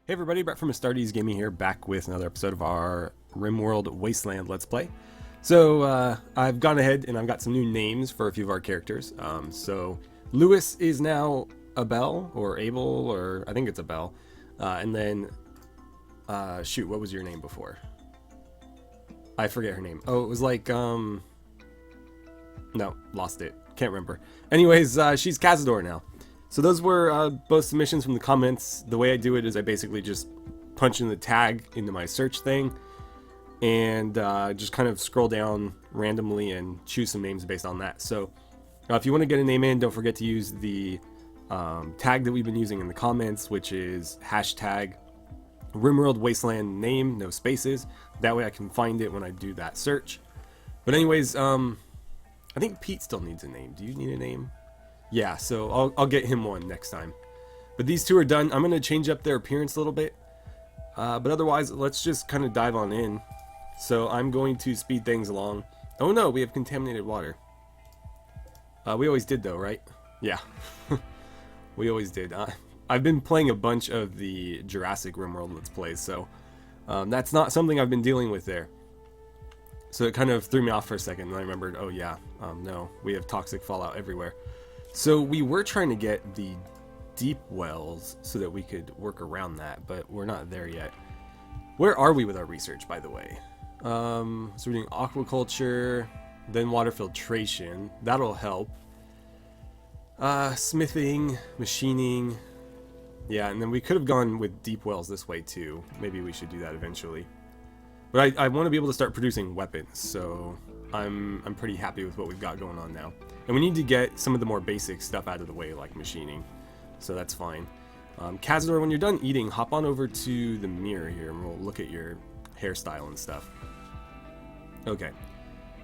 Hey everybody, Brett from AstartesGaming here, back with another episode of our RimWorld Wasteland Let's Play. So, I've gone ahead and I've got some new names for a few of our characters. So, Lewis is now Abel, or Abel, or I think it's Abel. And then, shoot, what was your name before? I forget her name. Oh, it was like, no, lost it. Can't remember. Anyways, she's Cazador now. So those were both submissions from the comments. The way I do it is I basically just punch in the tag into my search thing and just kind of scroll down randomly and choose some names based on that. So if you want to get a name in, don't forget to use the tag that we've been using in the comments, which is hashtag RimWorld Wasteland name, no spaces. That way I can find it when I do that search. But anyways, I think Pete still needs a name. Do you need a name? Yeah, so I'll get him one next time. But these two are done. I'm going to change up their appearance a little bit. But otherwise, let's just kind of dive on in. So I'm going to speed things along. Oh no, we have contaminated water. We always did though, right? Yeah. We always did. I've been playing a bunch of the Jurassic RimWorld Let's Plays, so that's not something I've been dealing with there. So it kind of threw me off for a second, and I remembered, oh yeah, no, we have toxic fallout everywhere. So we were trying to get the deep wells so that we could work around that, but we're not there yet. Where are we with our research, by the way? So we're doing aquaculture, then water filtration. That'll help. Smithing, machining. Yeah, and then we could have gone with deep wells this way too. Maybe we should do that eventually. But I want to be able to start producing weapons, so I'm pretty happy with what we've got going on now. And we need to get some of the more basic stuff out of the way, like machining. So that's fine. Cazador, when you're done eating, hop on over to the mirror here, and we'll look at your hairstyle and stuff. Okay.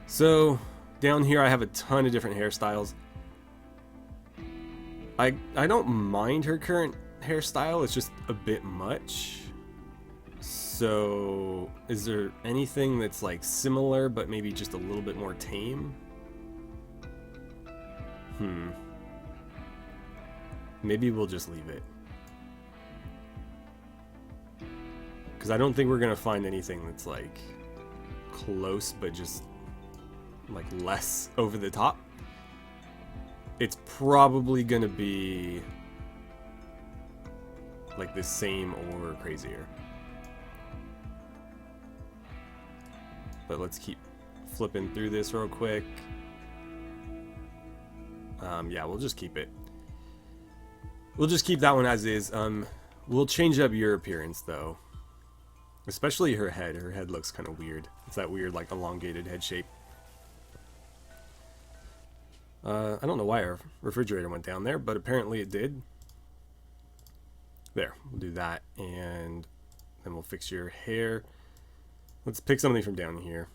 So, down here I have a ton of different hairstyles. I don't mind her current hairstyle, it's just a bit much. So, is there anything that's like similar but maybe just a little bit more tame? Maybe we'll just leave it. Because I don't think we're going to find anything that's like close but just like less over the top. It's probably going to be like the same or crazier. But let's keep flipping through this real quick. Yeah, we'll just keep it. We'll just keep that one as is. We'll change up your appearance though. Especially her head. Her head looks kind of weird. It's that weird like elongated head shape. I don't know why our refrigerator went down there, but apparently it did. There, we'll do that, and then we'll fix your hair. Let's pick something from down here.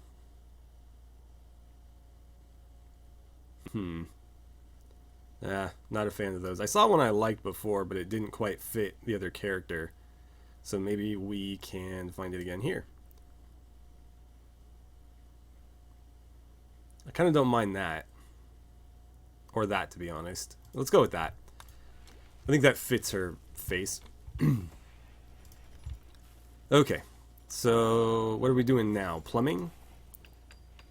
Not a fan of those. I saw one I liked before, but it didn't quite fit the other character. So maybe we can find it again here. I kind of don't mind that. Or that, to be honest. Let's go with that. I think that fits her face. Okay. So, what are we doing now? Plumbing?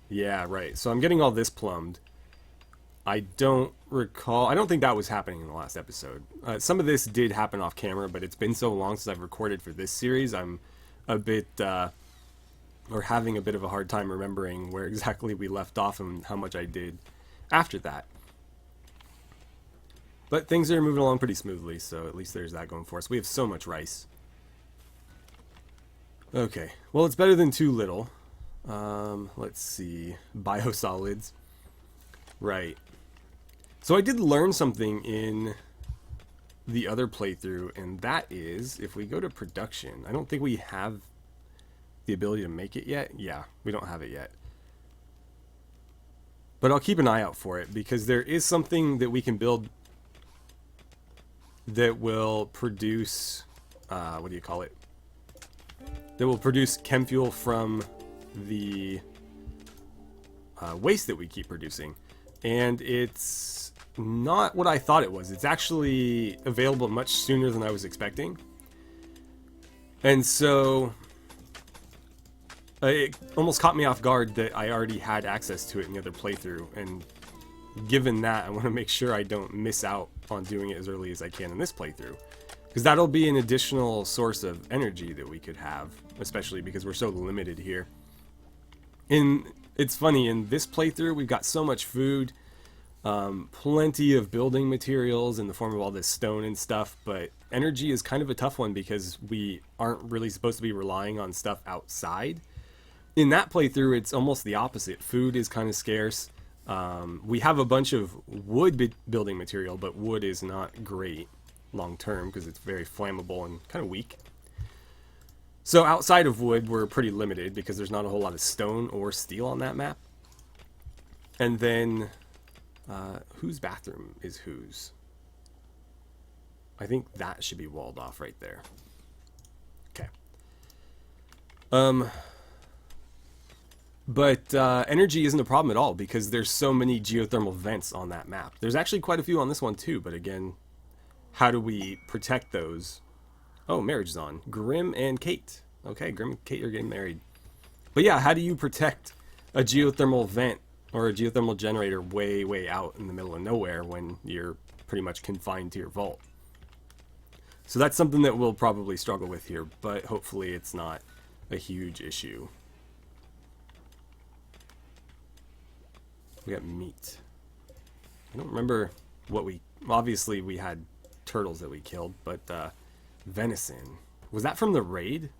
Yeah, right. So I'm getting all this plumbed. I don't recall... I don't think that was happening in the last episode. Some of this did happen off camera, but it's been so long since I've recorded for this series, I'm a bit... or having a bit of a hard time remembering where exactly we left off and how much I did after that. But things are moving along pretty smoothly, so at least there's that going for us. We have so much rice. Okay, well, it's better than too little. Let's see. Biosolids. Right. So I did learn something in the other playthrough, and that is, if we go to production, I don't think we have the ability to make it yet. Yeah, we don't have it yet. But I'll keep an eye out for it, because there is something that we can build that will produce, what do you call it? That will produce chem fuel from the waste that we keep producing. And it's not what I thought it was. It's actually available much sooner than I was expecting. And so it almost caught me off guard that I already had access to it in the other playthrough, and given that, I want to make sure I don't miss out on doing it as early as I can in this playthrough, because that'll be an additional source of energy that we could have, especially because we're so limited here. It's funny, in this playthrough we've got so much food, plenty of building materials in the form of all this stone and stuff, but energy is kind of a tough one because we aren't really supposed to be relying on stuff outside. In that playthrough, it's almost the opposite. Food is kind of scarce. We have a bunch of wood building material, but wood is not great long term because it's very flammable and kind of weak. So outside of wood, we're pretty limited because there's not a whole lot of stone or steel on that map. And then, whose bathroom is whose? I think that should be walled off right there. Okay. But energy isn't a problem at all because there's so many geothermal vents on that map. There's actually quite a few on this one too, but again, how do we protect those? Oh, marriage is on. Grim and Kate. Okay, Grim and Kate are getting married. But yeah, how do you protect a geothermal vent or a geothermal generator way out in the middle of nowhere when you're pretty much confined to your vault? So that's something that we'll probably struggle with here, but hopefully it's not a huge issue. We got meat. I don't remember what we... Obviously, we had turtles that we killed, but venison. Was that from the raid?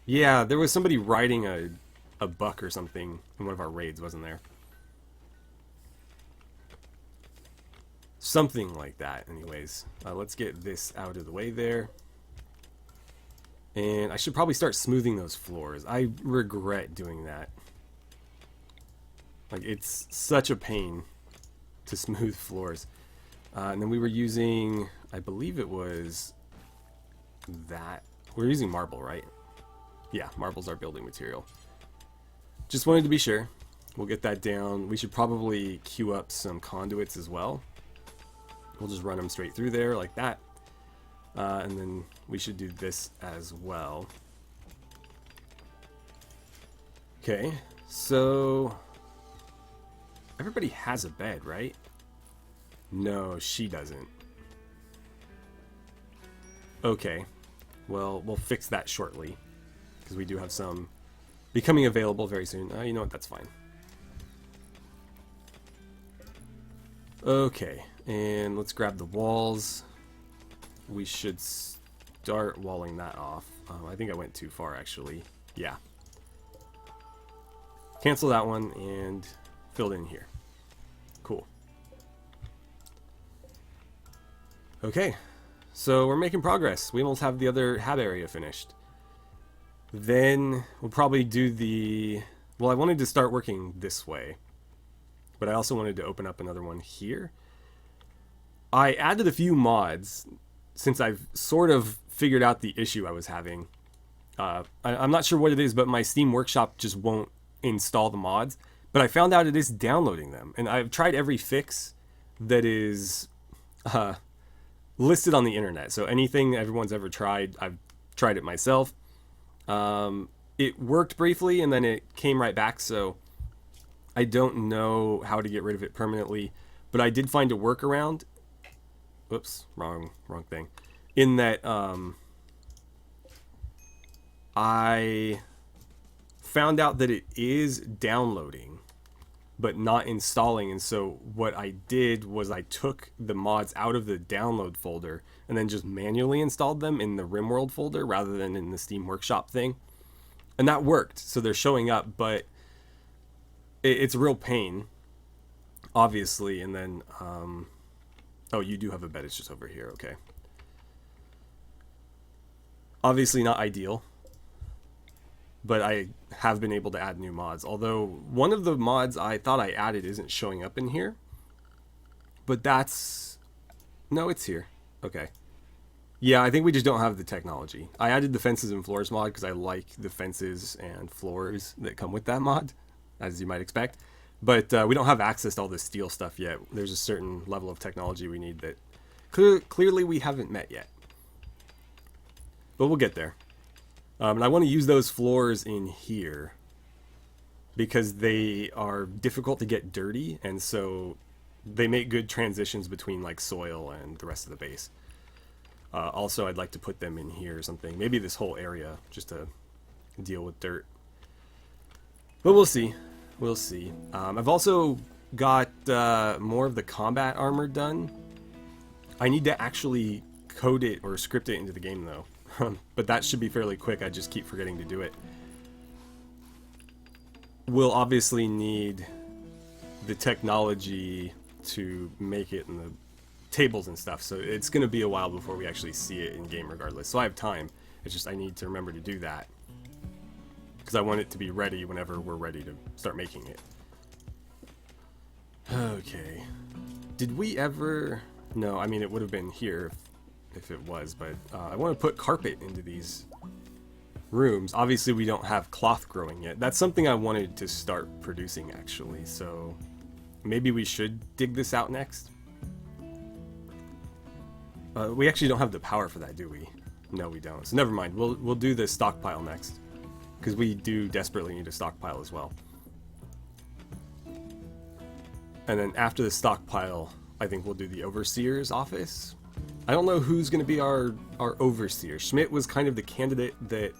Yeah, there was somebody riding a buck or something in one of our raids, wasn't there? Something like that, anyways. Let's get this out of the way there. And I should probably start smoothing those floors. I regret doing that. Like, it's such a pain to smooth floors. And then we were using, I believe it was that. We're using marble, right? Yeah, marble's our building material. Just wanted to be sure. We'll get that down. We should probably queue up some conduits as well. We'll just run them straight through there like that. And then we should do this as well. Okay, so... everybody has a bed, right? No, she doesn't. Okay. Well, we'll fix that shortly. Because we do have some becoming available very soon. You know what? That's fine. Okay. And let's grab the walls. We should start walling that off. I think I went too far, actually. Yeah. Cancel that one and fill it in here. Cool. Okay, so we're making progress. We almost have the other hab area finished. Then we'll probably do the... well, I wanted to start working this way, but I also wanted to open up another one here. I added a few mods since I've sort of figured out the issue I was having. I'm not sure what it is, but my Steam Workshop just won't install the mods. But I found out it is downloading them, and I've tried every fix that is listed on the internet. So anything everyone's ever tried, I've tried it myself. It worked briefly, and then it came right back, so I don't know how to get rid of it permanently. But I did find a workaround. Whoops, wrong thing. In that I found out that it is downloading but not installing, and so what I did was I took the mods out of the download folder and then just manually installed them in the RimWorld folder rather than in the Steam Workshop thing, and that worked. So they're showing up, but it's a real pain, obviously. And then oh, you do have a bed, it's just over here. Okay, obviously not ideal, but I have been able to add new mods. Although one of the mods I thought I added isn't showing up in here. But that's... no, it's here. Okay. Yeah, I think we just don't have the technology. I added the fences and floors mod because I like the fences and floors that come with that mod, as you might expect. But we don't have access to all this steel stuff yet. There's a certain level of technology we need that clearly we haven't met yet. But we'll get there. And I want to use those floors in here because they are difficult to get dirty, and so they make good transitions between like soil and the rest of the base. Also, I'd like to put them in here or something. Maybe this whole area just to deal with dirt. But we'll see. We'll see. I've also got more of the combat armor done. I need to actually code it or script it into the game though. But that should be fairly quick. I just keep forgetting to do it. We'll obviously need the technology to make it in the tables and stuff, so it's going to be a while before we actually see it in game regardless. So I have time. It's just I need to remember to do that because I want it to be ready whenever we're ready to start making it. Okay. Did we ever... No, I mean it would have been here if it was, but I want to put carpet into these rooms. Obviously we don't have cloth growing yet. That's something I wanted to start producing actually, so maybe we should dig this out next. We actually don't have the power for that, do we? No, we don't. So never mind. We'll do the stockpile next, because we do desperately need a stockpile as well. And then after the stockpile, I think we'll do the overseer's office. I don't know who's going to be our overseer. Schmidt was kind of the candidate that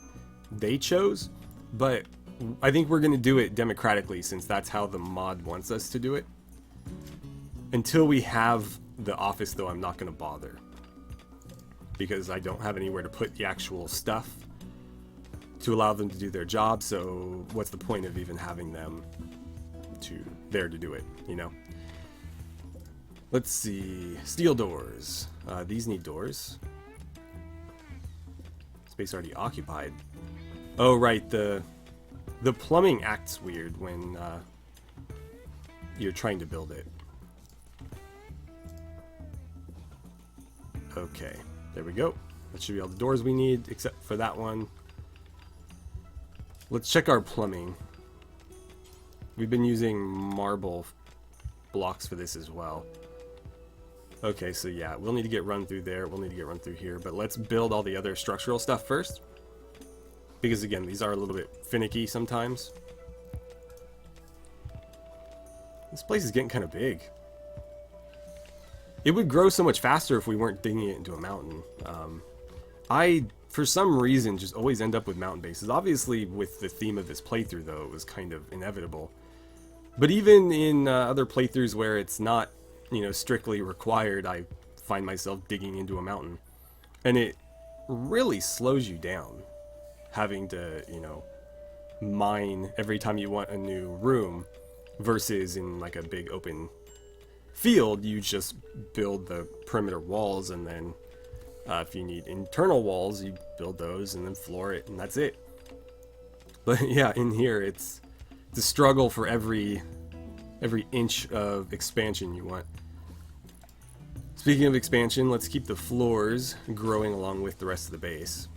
they chose, but I think we're going to do it democratically since that's how the mod wants us to do it. Until we have the office, though, I'm not going to bother, because I don't have anywhere to put the actual stuff to allow them to do their job, so what's the point of even having them there to do it, you know? Let's see. Steel doors. These need doors. Space already occupied. Oh, right. The plumbing acts weird when you're trying to build it. Okay. There we go. That should be all the doors we need, except for that one. Let's check our plumbing. We've been using marble blocks for this as well. Okay, so yeah, we'll need to get run through there. We'll need to get run through here. But let's build all the other structural stuff first. Because again, these are a little bit finicky sometimes. This place is getting kind of big. It would grow so much faster if we weren't digging it into a mountain. I, for some reason, just always end up with mountain bases. Obviously, with the theme of this playthrough, though, it was kind of inevitable. But even in other playthroughs where it's not, you know, strictly required, I find myself digging into a mountain. And it really slows you down, having to, you know, mine every time you want a new room, versus in like a big open field, you just build the perimeter walls, and then if you need internal walls, you build those and then floor it, and that's it. But yeah, in here it's a struggle for every inch of expansion you want. Speaking of expansion, let's keep the floors growing along with the rest of the base.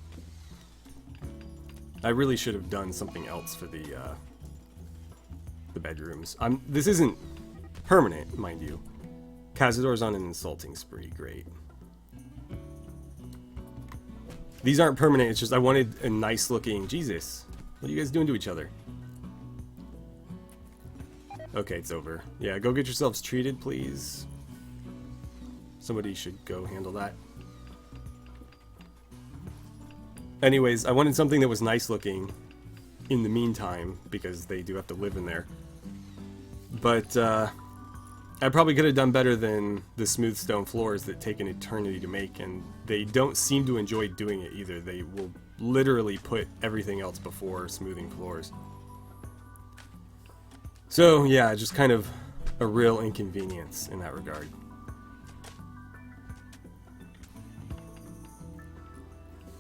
I really should have done something else for the bedrooms. This isn't permanent, mind you. Cazador's on an insulting spree, great. These aren't permanent, it's just I wanted a nice looking... Jesus, what are you guys doing to each other? Okay, it's over. Yeah, go get yourselves treated, please. Somebody should go handle that. Anyways, I wanted something that was nice looking in the meantime, because they do have to live in there. But, I probably could have done better than the smooth stone floors that take an eternity to make, and they don't seem to enjoy doing it either. They will literally put everything else before smoothing floors. So yeah, just kind of a real inconvenience in that regard.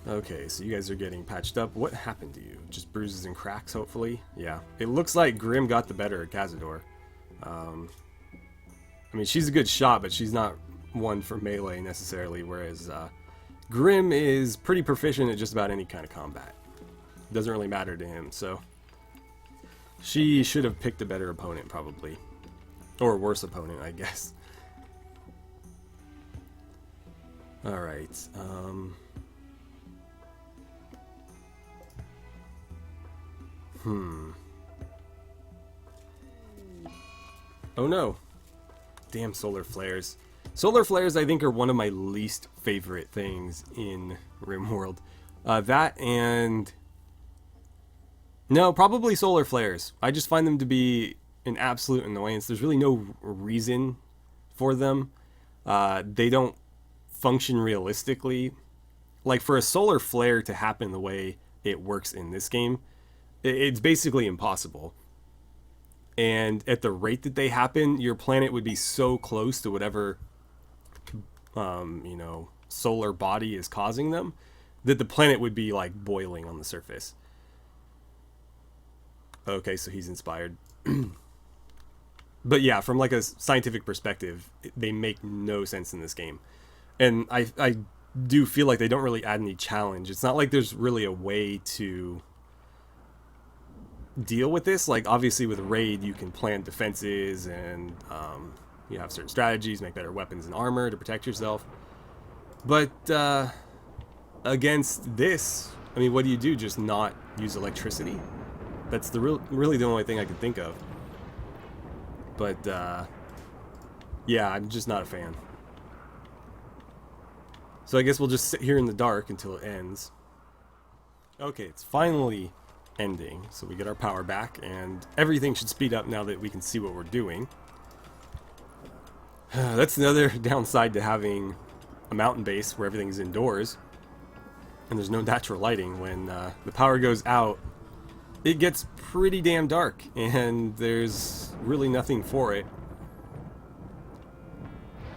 Okay, so you guys are getting patched up. What happened to you? Just bruises and cracks, hopefully? Yeah. It looks like Grim got the better of Cazador. I mean, she's a good shot, but she's not one for melee necessarily, whereas Grim is pretty proficient at just about any kind of combat. Doesn't really matter to him, so she should have picked a better opponent, probably. Or a worse opponent, I guess. Alright, Oh no. Damn solar flares. Solar flares, I think, are one of my least favorite things in RimWorld. That and... No, probably solar flares. I just find them to be an absolute annoyance. There's really no reason for them. They don't function realistically. Like, for a solar flare to happen the way it works in this game, it's basically impossible. And at the rate that they happen, your planet would be so close to whatever, solar body is causing them, that the planet would be, like, boiling on the surface. Okay, so he's inspired. But yeah, from, like, a scientific perspective, they make no sense in this game. And I do feel like they don't really add any challenge. It's not like there's really a way to deal with this. Like, obviously with Raid you can plan defenses and you have certain strategies, make better weapons and armor to protect yourself, but against this, I mean, what do? Just not use electricity? That's the really the only thing I can think of. But yeah, I'm just not a fan. So I guess we'll just sit here in the dark until it ends. Okay, it's finally ending, so we get our power back, and everything should speed up now that we can see what we're doing. That's another downside to having a mountain base where everything's indoors and there's no natural lighting. When the power goes out, it gets pretty damn dark and there's really nothing for it.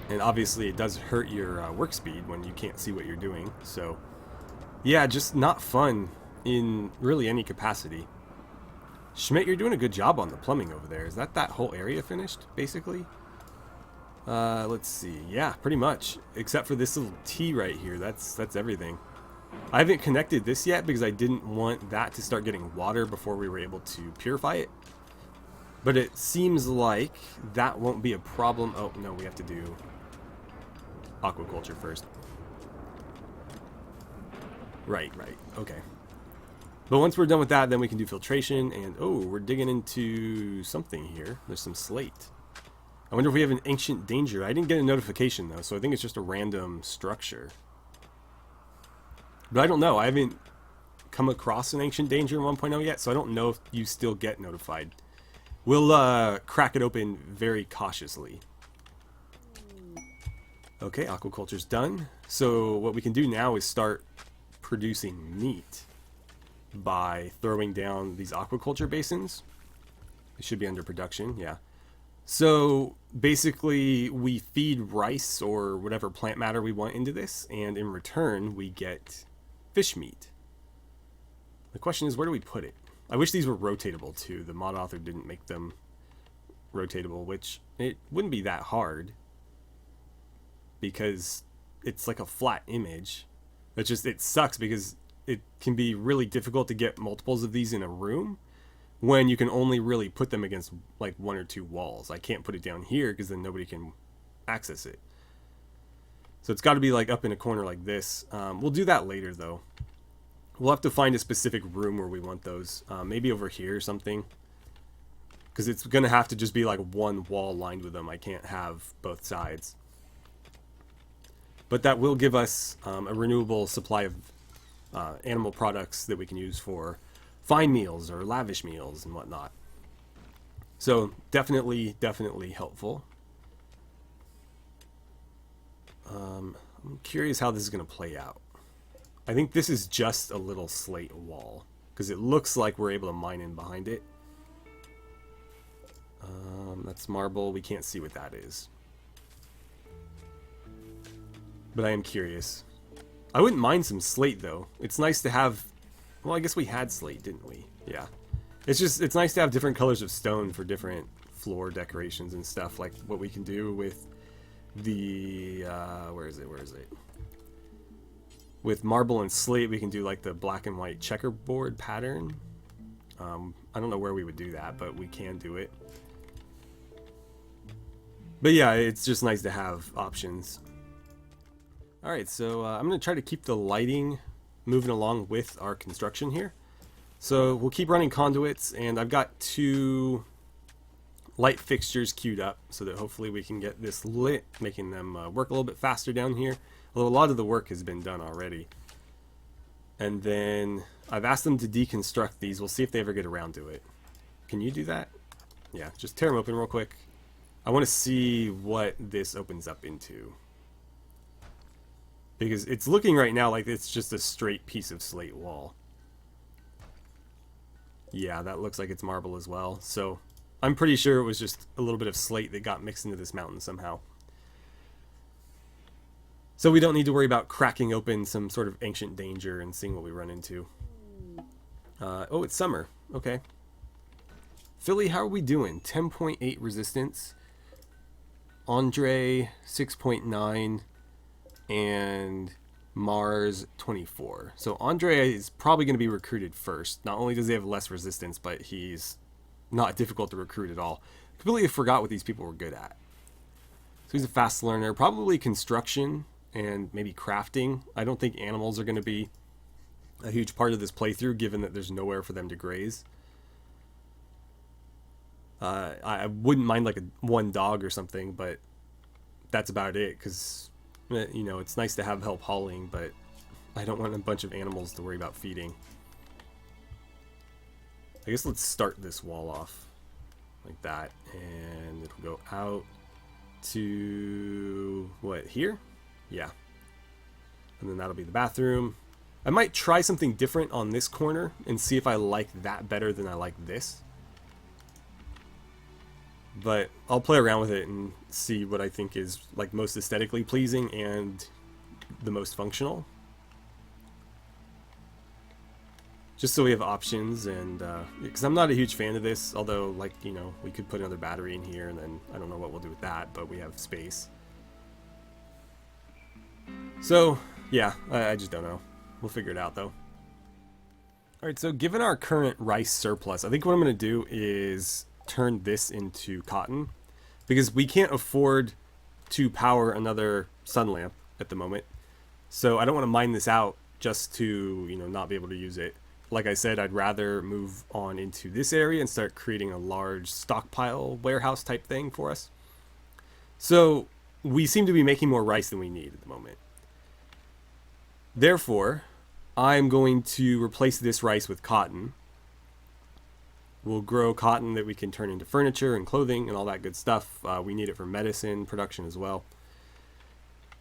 And obviously it does hurt your work speed when you can't see what you're doing. So yeah, just not fun in really any capacity. Schmidt, you're doing a good job on the plumbing over there. Is that whole area finished, basically? Let's see. Yeah, pretty much. Except for this little T right here. That's everything. I haven't connected this yet because I didn't want that to start getting water before we were able to purify it. But it seems like that won't be a problem. Oh, no, we have to do aquaculture first. Right. Okay. But once we're done with that, then we can do filtration, and oh, we're digging into something here. There's some slate. I wonder if we have an ancient danger. I didn't get a notification though, so I think it's just a random structure. But I don't know. I haven't come across an ancient danger in 1.0 yet, so I don't know if you still get notified. We'll crack it open very cautiously. Okay, aquaculture's done. So what we can do now is start producing meat by throwing down these aquaculture basins. It should be under production, yeah. So basically we feed rice or whatever plant matter we want into this, and in return we get fish meat. The question is, where do we put it? I wish these were rotatable too. The mod author didn't make them rotatable, which it wouldn't be that hard because it's like a flat image. It sucks because it can be really difficult to get multiples of these in a room when you can only really put them against like one or two walls. I can't put it down here because then nobody can access it. So it's got to be like up in a corner like this. We'll do that later though. We'll have to find a specific room where we want those. Maybe over here or something. Because it's going to have to just be like one wall lined with them. I can't have both sides. But that will give us a renewable supply of animal products that we can use for fine meals or lavish meals and whatnot. So definitely helpful. I'm curious how this is going to play out. I think this is just a little slate wall because it looks like we're able to mine in behind it. That's marble. We can't see what that is. But I am curious. I wouldn't mind some slate though. It's nice to have... Well, I guess we had slate, didn't we? Yeah. It's nice to have different colors of stone for different floor decorations and stuff, like what we can do with the... where is it? With marble and slate, we can do like the black and white checkerboard pattern. I don't know where we would do that, but we can do it. But yeah, it's just nice to have options. Alright, so I'm going to try to keep the lighting moving along with our construction here. So we'll keep running conduits, and I've got 2 light fixtures queued up so that hopefully we can get this lit, making them work a little bit faster down here. Although a lot of the work has been done already. And then I've asked them to deconstruct these. We'll see if they ever get around to it. Can you do that? Yeah, just tear them open real quick. I want to see what this opens up into. Because it's looking right now like it's just a straight piece of slate wall. Yeah, that looks like it's marble as well. So I'm pretty sure it was just a little bit of slate that got mixed into this mountain somehow. So we don't need to worry about cracking open some sort of ancient danger and seeing what we run into. Oh, it's summer. Okay. Philly, how are we doing? 10.8 resistance. Andre, 6.9. And Mars, 24. So Andre is probably going to be recruited first. Not only does he have less resistance, but he's not difficult to recruit at all. Completely forgot what these people were good at. So he's a fast learner. Probably construction and maybe crafting. I don't think animals are going to be a huge part of this playthrough, given that there's nowhere for them to graze. I wouldn't mind like one dog or something, but that's about it, because, you know, it's nice to have help hauling, but I don't want a bunch of animals to worry about feeding. I guess let's start this wall off like that, and it'll go out to, what, here? Yeah. And then that'll be the bathroom. I might try something different on this corner and see if I like that better than I like this. But I'll play around with it and see what I think is like most aesthetically pleasing and the most functional. Just so we have options, and because I'm not a huge fan of this, although, like, you know, we could put another battery in here, and then I don't know what we'll do with that, but we have space. So, yeah, I just don't know. We'll figure it out, though. Alright, so given our current rice surplus, I think what I'm going to do is turn this into cotton, because we can't afford to power another sun lamp at the moment. So I don't want to mine this out just to, you know, not be able to use it. Like I said, I'd rather move on into this area and start creating a large stockpile warehouse type thing for us. So we seem to be making more rice than we need at the moment. Therefore, I'm going to replace this rice with cotton. We'll grow cotton that we can turn into furniture and clothing and all that good stuff. We need it for medicine production as well.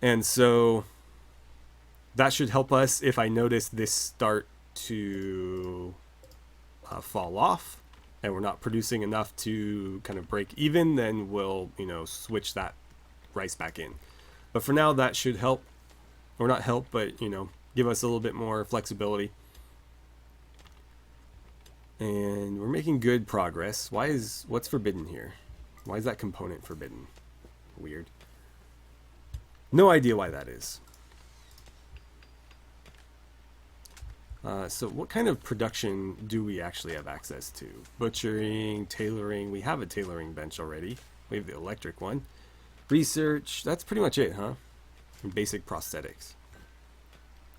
And so that should help us. If I notice this start to fall off and we're not producing enough to kind of break even, then we'll, you know, switch that rice back in. But for now, that should help, or not help, but, you know, give us a little bit more flexibility. And we're making good progress. What's forbidden here? Why is that component forbidden? Weird. No idea why that is. So what kind of production do we actually have access to? Butchering, tailoring. We have a tailoring bench already. We have the electric one. Research. That's pretty much it, huh? And basic prosthetics.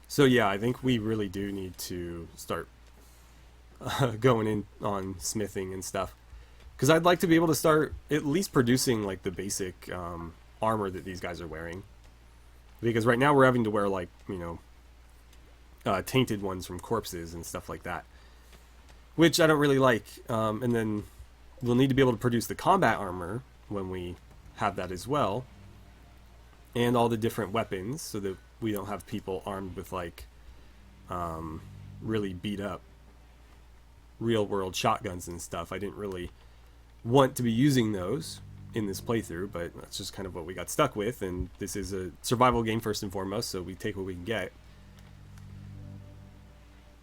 So yeah, I think we really do need to start going in on smithing and stuff. Because I'd like to be able to start at least producing like the basic armor that these guys are wearing. Because right now we're having to wear, like, you know, tainted ones from corpses and stuff like that, which I don't really like. And then we'll need to be able to produce the combat armor when we have that as well, and all the different weapons, so that we don't have people armed with like really beat up real world shotguns and stuff. I didn't really want to be using those in this playthrough, but that's just kind of what we got stuck with, and this is a survival game first and foremost, so we take what we can get.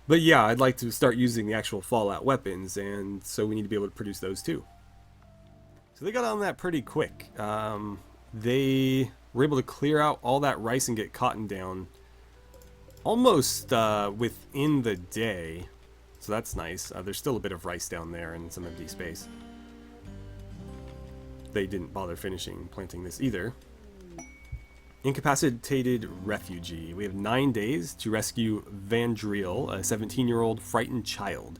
But yeah, I'd like to start using the actual Fallout weapons, and so we need to be able to produce those too. So they got on that pretty quick. They were able to clear out all that rice and get cotton down almost within the day. So that's nice. There's still a bit of rice down there and some empty space. They didn't bother finishing planting this either. Incapacitated refugee. We have 9 days to rescue Vandriel, a 17-year-old frightened child.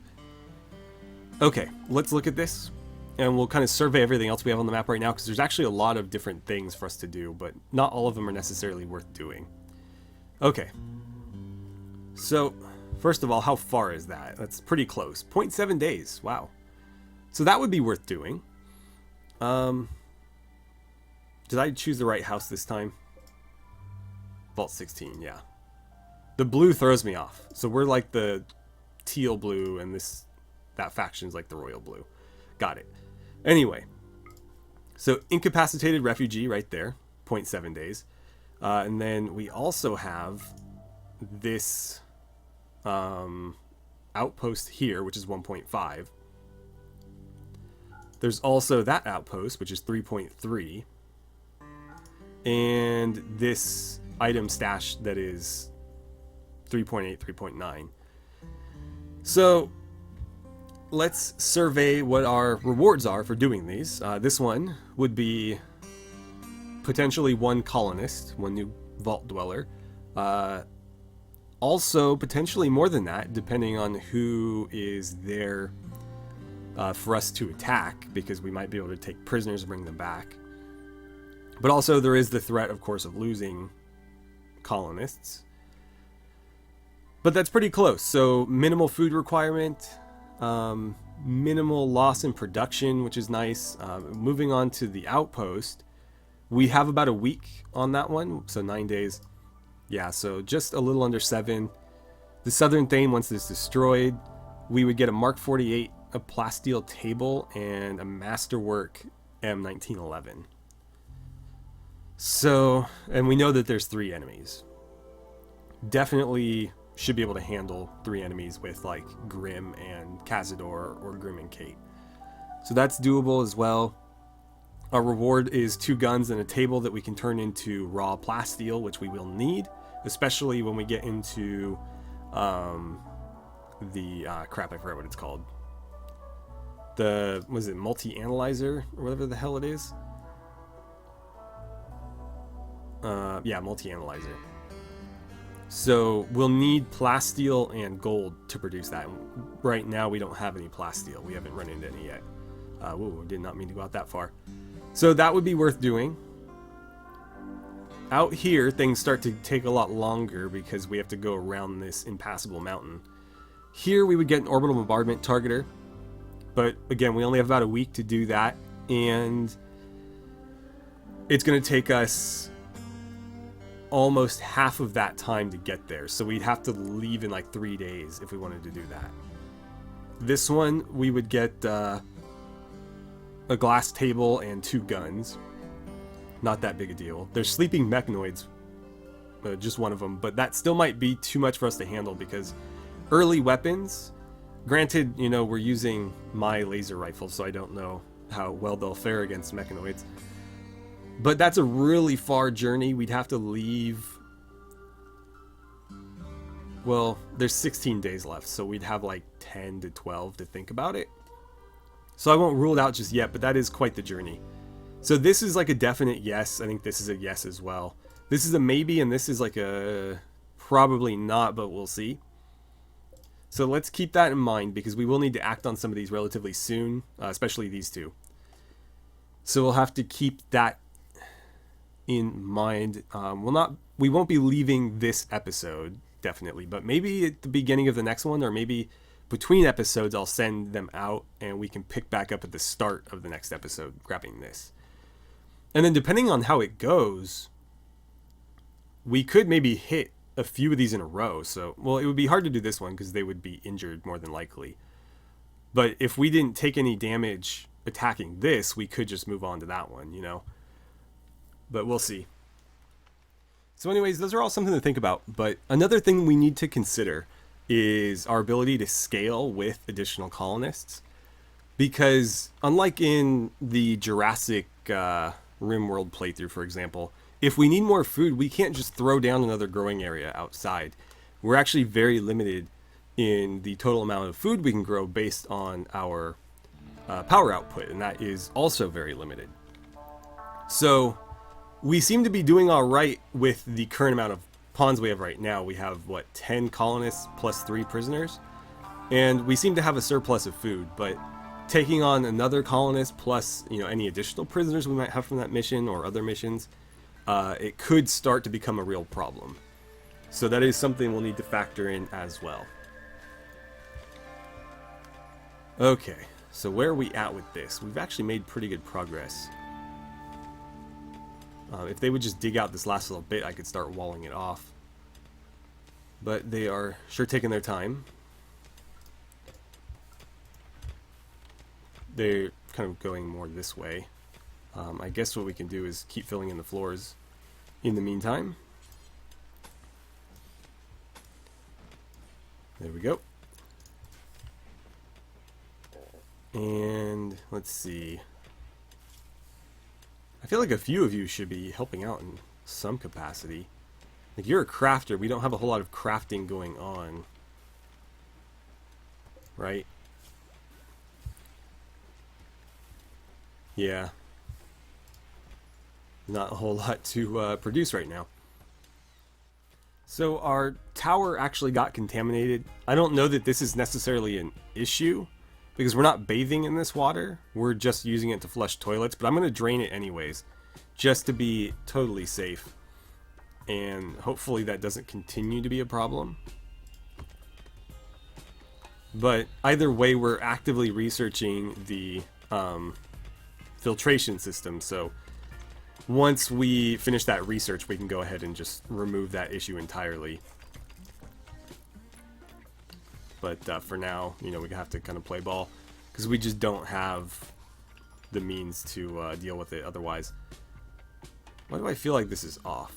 Okay, let's look at this, and we'll kind of survey everything else we have on the map right now, because there's actually a lot of different things for us to do, but not all of them are necessarily worth doing. Okay. So, first of all, how far is that? That's pretty close. 0.7 days. Wow. So that would be worth doing. Did I choose the right house this time? Vault 16, yeah. The blue throws me off. So we're like the teal blue, and that faction's like the royal blue. Got it. Anyway. So incapacitated refugee right there. 0.7 days. And then we also have this outpost here, which is 1.5. There's also that outpost, which is 3.3. And this item stash that is 3.8, 3.9. So let's survey what our rewards are for doing these. This one would be potentially 1 colonist, 1 new vault dweller. Also, potentially more than that, depending on who is there for us to attack, because we might be able to take prisoners and bring them back. But also, there is the threat, of course, of losing colonists. But that's pretty close. So, minimal food requirement, minimal loss in production, which is nice. Moving on to the outpost, we have about a week on that one, so 9 days. Yeah, so just a little under 7. The Southern Thane, once it's destroyed, we would get a Mark 48, a plasteel table, and a Masterwork M1911. So, and we know that there's 3 enemies. Definitely should be able to handle 3 enemies with like Grim and Cazador, or Grim and Kate. So that's doable as well. Our reward is 2 guns and a table that we can turn into raw plasteel, which we will need, especially when we get into the crap, I forgot what it's called. Was it multi-analyzer or whatever the hell it is? Yeah, multi-analyzer. So we'll need plasteel and gold to produce that. Right now we don't have any plasteel. We haven't run into any yet. Whoa, did not mean to go out that far. So that would be worth doing. Out here, things start to take a lot longer because we have to go around this impassable mountain. Here we would get an orbital bombardment targeter. But again, we only have about a week to do that. And it's going to take us almost half of that time to get there. So we'd have to leave in like 3 days if we wanted to do that. This one, we would get a glass table and 2 guns. Not that big a deal. There's sleeping mechanoids, just one of them, but that still might be too much for us to handle because early weapons, granted, you know, we're using my laser rifle, so I don't know how well they'll fare against mechanoids. But that's a really far journey. We'd have to leave. Well, there's 16 days left, so we'd have like 10 to 12 to think about it. So I won't rule it out just yet, but that is quite the journey. So this is like a definite yes. I think this is a yes as well. This is a maybe, and this is like a probably not, but we'll see. So let's keep that in mind because we will need to act on some of these relatively soon, especially these 2. So we'll have to keep that in mind. We won't be leaving this episode, definitely, but maybe at the beginning of the next one, or maybe between episodes, I'll send them out and we can pick back up at the start of the next episode, grabbing this. And then depending on how it goes, we could maybe hit a few of these in a row. So, well, it would be hard to do this one because they would be injured more than likely. But if we didn't take any damage attacking this, we could just move on to that one, you know. But we'll see. So anyways, those are all something to think about. But another thing we need to consider is our ability to scale with additional colonists. Because unlike in the Jurassic RimWorld playthrough, for example, if we need more food, we can't just throw down another growing area outside. We're actually very limited in the total amount of food we can grow based on our power output, and that is also very limited. So we seem to be doing all right with the current amount of pawns we have right now. We have, what, 10 colonists plus 3 prisoners? And we seem to have a surplus of food, but taking on another colonist plus, you know, any additional prisoners we might have from that mission or other missions, it could start to become a real problem. So that is something we'll need to factor in as well. Okay, so where are we at with this? We've actually made pretty good progress. If they would just dig out this last little bit, I could start walling it off. But they are sure taking their time. They're kind of going more this way. I guess what we can do is keep filling in the floors in the meantime. There we go. And let's see. I feel like a few of you should be helping out in some capacity. Like, you're a crafter. We don't have a whole lot of crafting going on. Right? Yeah. Not a whole lot to produce right now. So our tower actually got contaminated. I don't know that this is necessarily an issue, because we're not bathing in this water. We're just using it to flush toilets, but I'm going to drain it anyways, just to be totally safe. And hopefully that doesn't continue to be a problem. But either way, we're actively researching the filtration system, so once we finish that research, we can go ahead and just remove that issue entirely. But for now, you know, we have to kind of play ball, because we just don't have the means to deal with it otherwise. Why do I feel like this is off?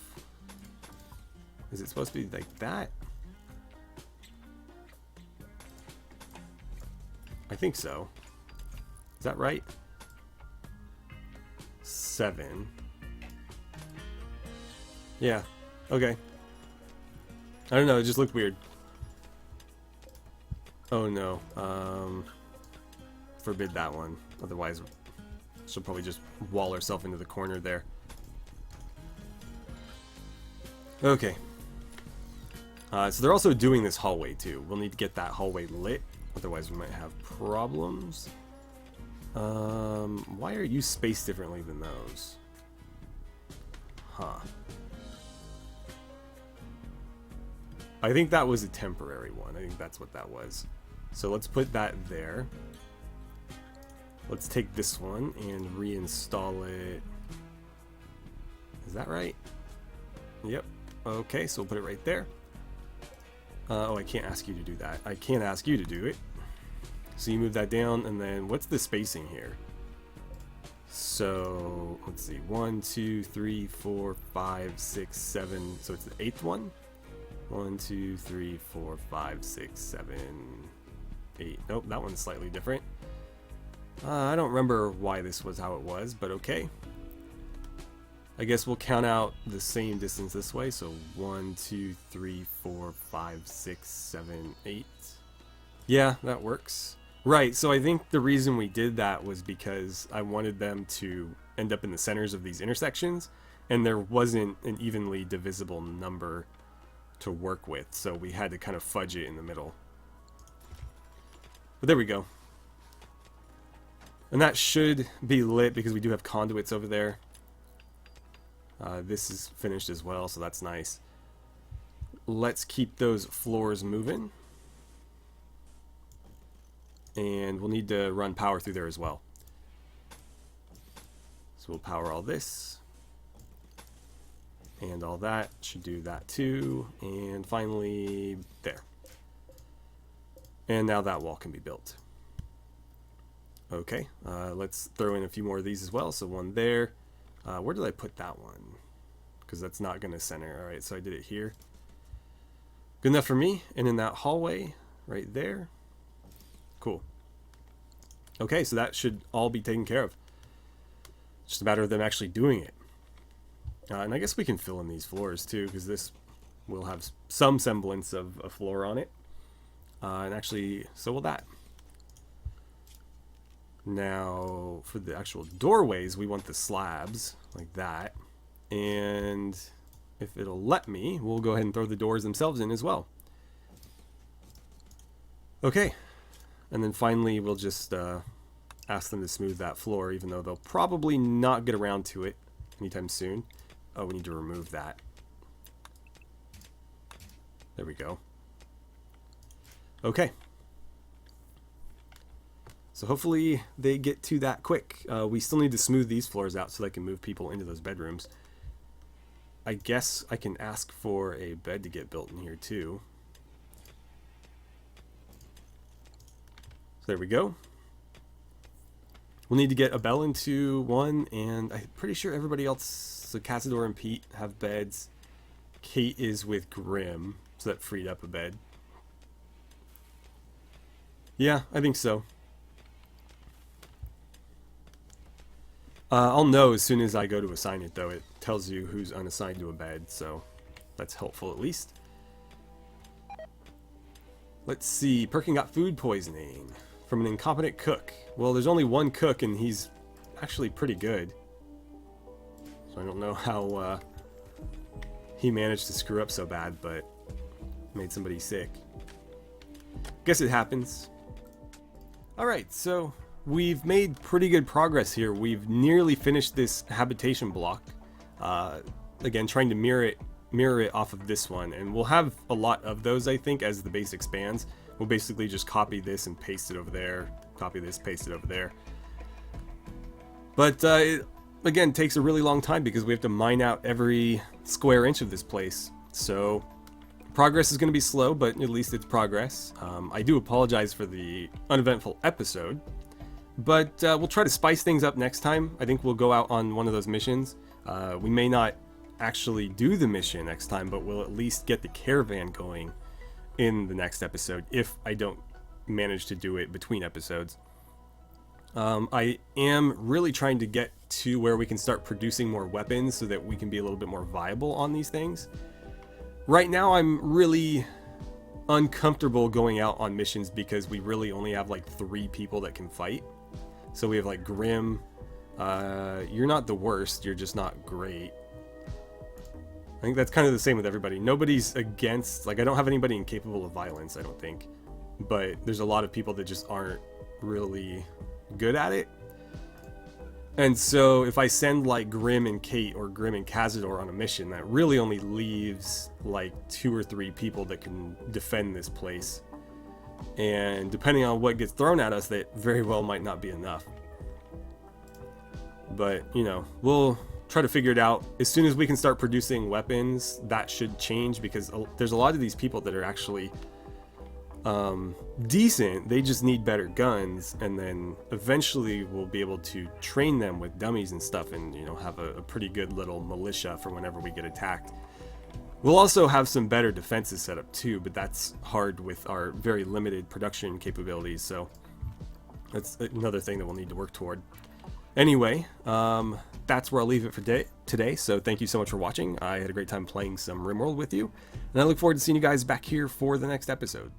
Is it supposed to be like that? I think so. Is that right? 7. Yeah. Okay. I don't know, it just looked weird. Oh no. Forbid that one. Otherwise, she'll probably just wall herself into the corner there. Okay. So they're also doing this hallway too. We'll need to get that hallway lit. Otherwise we might have problems. Why are you spaced differently than those? Huh. I think that was a temporary one. I think that's what that was. So let's put that there. Let's take this one and reinstall it. Is that right? Yep. Okay, so we'll put it right there. Oh, I can't ask you to do that. I can't ask you to do it. So you move that down, and then what's the spacing here? So let's see, 1, 2, 3, 4, 5, 6, 7. So it's the 8th one. 1, 2, 3, 4, 5, 6, 7, 8. Nope, that one's slightly different. I don't remember why this was how it was, but okay. I guess we'll count out the same distance this way. So 1, 2, 3, 4, 5, 6, 7, 8. Yeah, that works. Right, so I think the reason we did that was because I wanted them to end up in the centers of these intersections, and there wasn't an evenly divisible number to work with, so we had to kind of fudge it in the middle. But there we go. And that should be lit because we do have conduits over there. This is finished as well, so that's nice. Let's keep those floors moving. And we'll need to run power through there as well. So we'll power all this. And all that. Should do that too. And finally, there. And now that wall can be built. Okay, let's throw in a few more of these as well. So one there. Where did I put that one? Because that's not going to center. Alright, so I did it here. Good enough for me. And in that hallway right there. Cool. Okay, so that should all be taken care of. It's just a matter of them actually doing it. And I guess we can fill in these floors too, because this will have some semblance of a floor on it. And actually, so will that. Now, for the actual doorways, we want the slabs, like that. And if it'll let me, we'll go ahead and throw the doors themselves in as well. Okay, And then finally, we'll just ask them to smooth that floor, even though they'll probably not get around to it anytime soon. Oh, we need to remove that. There we go. Okay. So hopefully they get to that quick. We still need to smooth these floors out so they can move people into those bedrooms. I guess I can ask for a bed to get built in here too. So there we go. We'll need to get a bell into one, and I'm pretty sure everybody else, so Cazador and Pete have beds. Kate is with Grim, so that freed up a bed. Yeah, I think so. I'll know as soon as I go to assign it, though. It tells you who's unassigned to a bed, so that's helpful at least. Let's see. Perkin got food poisoning from an incompetent cook. Well, there's only one cook, and he's actually pretty good. So I don't know how he managed to screw up so bad, but made somebody sick. Guess it happens. Alright, so we've made pretty good progress here. We've nearly finished this habitation block. Again, trying to mirror it off of this one, and we'll have a lot of those, I think, as the base expands. We'll basically just copy this and paste it over there, copy this, paste it over there. But it, again, takes a really long time because we have to mine out every square inch of this place. So progress is going to be slow, but at least it's progress. I do apologize for the uneventful episode, but we'll try to spice things up next time. I think we'll go out on one of those missions. We may not actually do the mission next time, but we'll at least get the caravan going in the next episode if I don't manage to do it between episodes. I am really trying to get to where we can start producing more weapons so that we can be a little bit more viable on these things. Right now I'm really uncomfortable going out on missions because we really only have like 3 people that can fight. So we have like Grim. You're not the worst, you're just not great. I think that's kind of the same with everybody. Nobody's against, like, I don't have anybody incapable of violence, I don't think. But there's a lot of people that just aren't really good at it. And so if I send like Grim and Kate or Grim and Cazador on a mission, that really only leaves like 2 or 3 people that can defend this place. And depending on what gets thrown at us, that very well might not be enough. But, you know, we'll try to figure it out. As soon as we can start producing weapons, that should change, because there's a lot of these people that are actually decent. They just need better guns, and then eventually we'll be able to train them with dummies and stuff, and, you know, have a pretty good little militia for whenever we get attacked. We'll also have some better defenses set up too, but that's hard with our very limited production capabilities, so that's another thing that we'll need to work toward. Anyway, that's where I'll leave it for today. So thank you so much for watching. I had a great time playing some RimWorld with you, and I look forward to seeing you guys back here for the next episode.